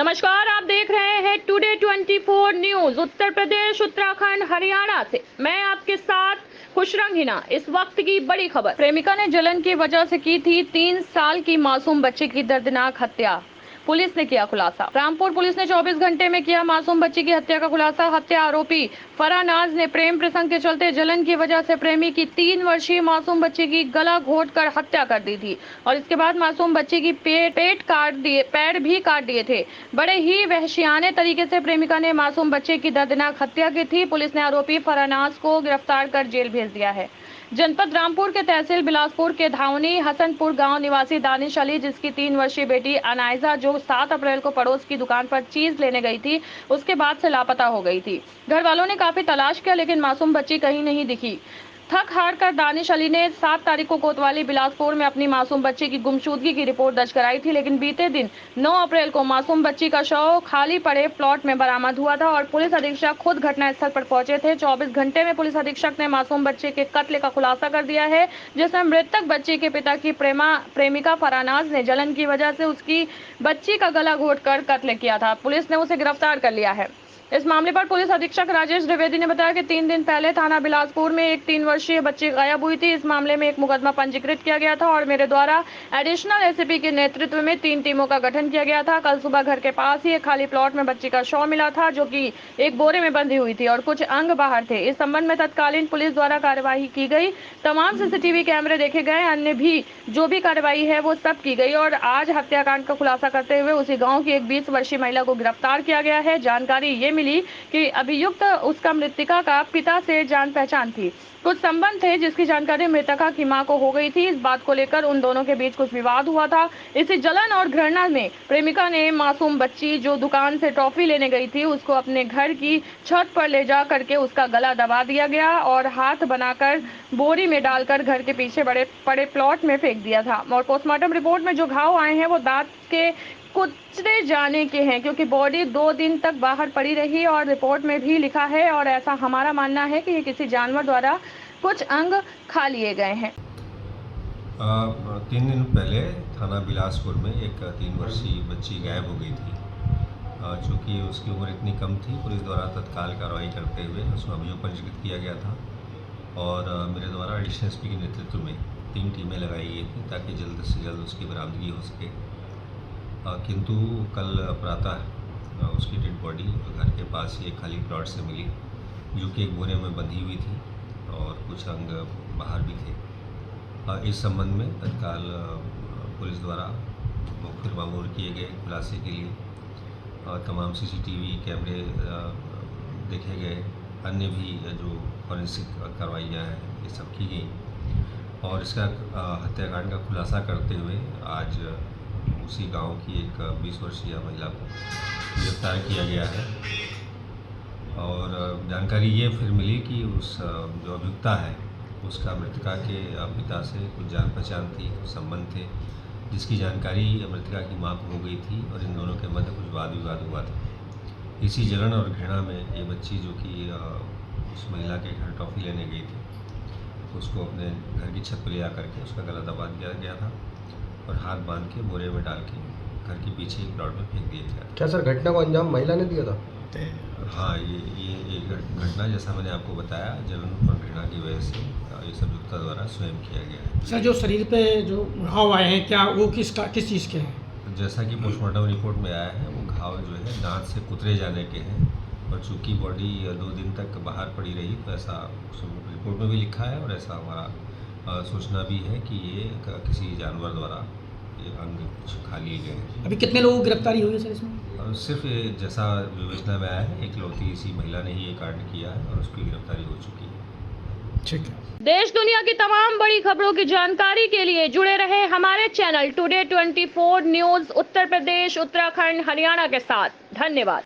नमस्कार, आप देख रहे हैं टुडे 24 न्यूज। उत्तर प्रदेश, उत्तराखंड, हरियाणा से मैं आपके साथ खुशरंग हिना। इस वक्त की बड़ी खबर, प्रेमिका ने जलन की वजह से की थी 3 साल की मासूम बच्ची की दर्दनाक हत्या। पुलिस ने किया खुलासा। रामपुर पुलिस ने 24 घंटे में किया मासूम बच्ची की हत्या का खुलासा। हत्या आरोपी फरानाज ने प्रेम प्रसंग के चलते जलन की वजह से प्रेमी की 3 वर्षीय मासूम बच्ची की गला घोंटकर हत्या कर दी थी और इसके बाद मासूम बच्ची की पैर भी काट दिए थे। बड़े ही वहशियाने तरीके से प्रेमिका ने मासूम बच्चे की दर्दनाक हत्या की थी। पुलिस ने आरोपी फरानाज को गिरफ्तार कर जेल भेज दिया है। जनपद रामपुर के तहसील बिलासपुर के धावनी हसनपुर गांव निवासी दानिश अली, जिसकी 3 वर्षीय बेटी अनाइजा जो 7 अप्रैल को पड़ोस की दुकान पर चीज लेने गई थी, उसके बाद से लापता हो गई थी। घर वालों ने काफी तलाश किया लेकिन मासूम बच्ची कहीं नहीं दिखी। थक हार कर दानिश अली ने 7 तारीख को कोतवाली बिलासपुर में अपनी मासूम बच्ची की गुमशुदगी की रिपोर्ट दर्ज कराई थी, लेकिन बीते दिन 9 अप्रैल को मासूम बच्ची का शव खाली पड़े प्लॉट में बरामद हुआ था और पुलिस अधीक्षक खुद घटनास्थल पर पहुंचे थे। 24 घंटे में पुलिस अधीक्षक ने मासूम बच्चे के कत्ल का खुलासा कर दिया है, जिसमें मृतक बच्ची के पिता की प्रेमिका फरानाज ने जलन की वजह से उसकी बच्ची का गला घोंटकर कत्ल किया था। पुलिस ने उसे गिरफ्तार कर लिया है। इस मामले पर पुलिस अधीक्षक राजेश द्विवेदी ने बताया कि 3 दिन पहले थाना बिलासपुर में एक 3 वर्षीय बच्ची गायब हुई थी। इस मामले में एक मुकदमा पंजीकृत किया गया था और मेरे द्वारा एडिशनल एसपी के नेतृत्व में 3 टीमों का गठन किया गया था। कल सुबह घर के पास ही एक खाली प्लॉट में बच्ची का शव मिला था, जो कि एक बोरे में बंधी हुई थी और कुछ अंग बाहर थे। इस संबंध में तत्कालीन पुलिस द्वारा कार्यवाही की गई। तमाम सीसीटीवी कैमरे देखे गए, अन्य भी जो भी कार्रवाई है वो सब की गई और आज हत्याकांड का खुलासा करते हुए उसी गाँव की एक 20 वर्षीय महिला को गिरफ्तार किया गया है। जानकारी ये मिली कि अभियुक्त उसका मृतका का पिता से जान पहचान थी, कुछ संबंध थे, जिसकी जानकारी मृतका की मां को हो गई थी। इस बात को लेकर उन दोनों के बीच कुछ विवाद हुआ था। इसी जलन और घृणा में प्रेमिका ने मासूम बच्ची जो दुकान से टॉफी लेने गई थी, उसको अपने घर की छत पर ले जा करके उसका गला दबा दिया गया और हाथ बनाकर बोरी में डालकर घर के पीछे बड़े प्लॉट में फेंक दिया था। और पोस्टमार्टम रिपोर्ट में जो घाव आए हैं वो दांत के कुचले जाने के हैं, क्योंकि बॉडी 2 दिन तक बाहर पड़ी रही और रिपोर्ट में भी लिखा है और ऐसा हमारा मानना है कि ये किसी जानवर द्वारा कुछ अंग खा लिए गए हैं। 3 दिन पहले थाना बिलासपुर में एक 3 वर्षीय बच्ची गायब हो गई थी। चूँकि उसकी उम्र इतनी कम थी, पुलिस द्वारा तत्काल कार्रवाई करते हुए उसमें अभियोग पंजीकृत किया गया था और मेरे द्वारा एडिशनल एसपी के नेतृत्व में 3 टीमें लगाई गई थी ताकि जल्द से जल्द उसकी बरामदगी हो सके। किंतु कल प्रातः उसकी डेड बॉडी घर के पास ही एक खाली प्लॉट से मिली, जो कि एक बोरे में बंधी हुई थी और कुछ अंग बाहर भी थे। इस संबंध में तत्काल पुलिस द्वारा मुखबिर मामूल किए गए खुलासे के लिए तमाम सीसीटीवी कैमरे देखे गए, अन्य भी जो फॉरेंसिक कार्रवाइयाँ हैं ये सब की गई और इसका हत्याकांड का खुलासा करते हुए आज उसी गांव की एक 20 वर्षीय महिला को गिरफ्तार किया गया है। और जानकारी ये फिर मिली कि उस जो अभियुक्ता है उसका मृतका के पिता से कुछ जान पहचान थी, कुछ संबंध थे, जिसकी जानकारी मृतका की मां को हो गई थी और इन दोनों के मध्य कुछ वाद विवाद हुआ था। इसी जलन और घृणा में ये बच्ची जो कि उस महिला के घर टॉफ़ी लेने गई थी, उसको अपने घर की छत पर ले आकर के उसका गला दबा दिया गया था और हाथ बांध के बोरे में डाल के घर के पीछे एक प्लॉट में फेंक दिया गया। क्या सर घटना को अंजाम महिला ने दिया था? हाँ, ये घटना जैसा मैंने आपको बताया जलन और घृणा की वजह से ये सब अभियुक्ता द्वारा स्वयं किया गया है। सर, जो शरीर पे जो घाव आए हैं क्या वो किस चीज़ के हैं? जैसा कि पोस्टमार्टम रिपोर्ट में आया है, वो घाव जो है दांत से कुतरे जाने के हैं और चूँकि बॉडी 2 दिन तक बाहर पड़ी रही तो ऐसा रिपोर्ट में भी लिखा है और ऐसा हमारा सूचना भी है कि ये किसी जानवर द्वारा ये अंग कुछ खा लिए गए हैं। अभी कितने लोगों की गिरफ्तारी हुई है सर इसमें? सिर्फ जैसा विवेचना में आया है, इकलौती इसी महिला ने ही ये कांड किया है और उसकी गिरफ्तारी हो चुकी है। ठीक है। देश दुनिया की तमाम बड़ी खबरों की जानकारी के लिए जुड़े रहे हमारे channel today 24 news Uttar Pradesh, Uttarakhand, Haryana के साथ। धन्यवाद।